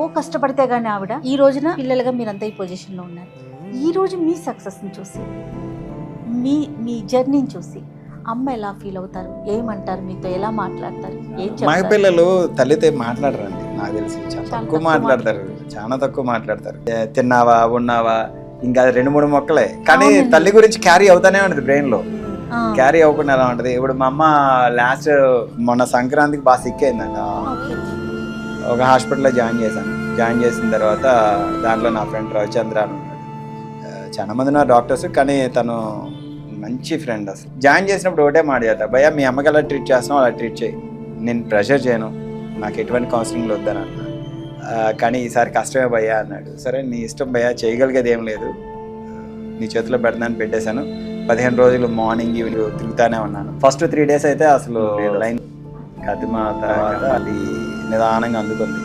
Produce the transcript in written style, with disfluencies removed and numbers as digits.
ఓ కష్టపడితే గానీ ఆవిడ ఈ రోజున పిల్లలుగా మీరంతా ఈ పొజిషన్లో ఉన్నారు. ఈ రోజు మీ సక్సెస్ని చూసి మీ మీ జర్నీని చూసి అమ్మ ఎలా ఫీల్ అవుతారు, ఏమంటారు, మీతో ఎలా మాట్లాడతారు, ఏం మా చెప్తారు? పిల్లలు తల్లితో మాట్లాడరండి, నాకు తెలిసి చాలా చాలా తక్కువ తక్కువ మాట్లాడతారు, చాలా తక్కువ మాట్లాడతారు. తిన్నావా ఉన్నావా ఇంకా 2-3 మొక్కలే, కానీ అవునండి. తల్లి గురించి క్యారీ అవుతానే ఉంటుంది బ్రెయిన్ లో. ఆ, క్యారీ అవ్వకుండా ఎలా ఉంటుంది. ఇప్పుడు మా అమ్మ లాస్ట్ మొన్న సంక్రాంతికి బాగా సిక్ అయిందంట. ఓకే. ఒక హాస్పిటల్లో జాయిన్ చేశాను. జాయిన్ చేసిన తర్వాత దాంట్లో నా ఫ్రెండ్ రవిచంద్ర అని ఉన్నాడు. చాలా మంది నా డాక్టర్స్, కానీ తను మంచి ఫ్రెండ్. అసలు జాయిన్ చేసినప్పుడు ఒకటే మాట చేస్తా, భయ్యా మీ అమ్మకి ఎలా ట్రీట్ చేస్తున్నావు అలా ట్రీట్ చేయి, నేను ప్రెషర్ చేయను, నాకు ఎటువంటి కౌన్సిలింగ్లు వద్దని అన్నా. కానీ ఈసారి కష్టమే భయ్యా అన్నాడు. సరే నీ ఇష్టం భయ్యా, చేయగలిగేది ఏం లేదు, నీ చేతిలో పెడతాను పెట్టేశాను. 15 రోజులు మార్నింగ్ ఈవినింగ్ తిరుగుతానే ఉన్నాను. ఫస్ట్ 3 days అయితే అసలు లైన్ కదిమ తర్వాత అది నిదానంగా అందుకుంది.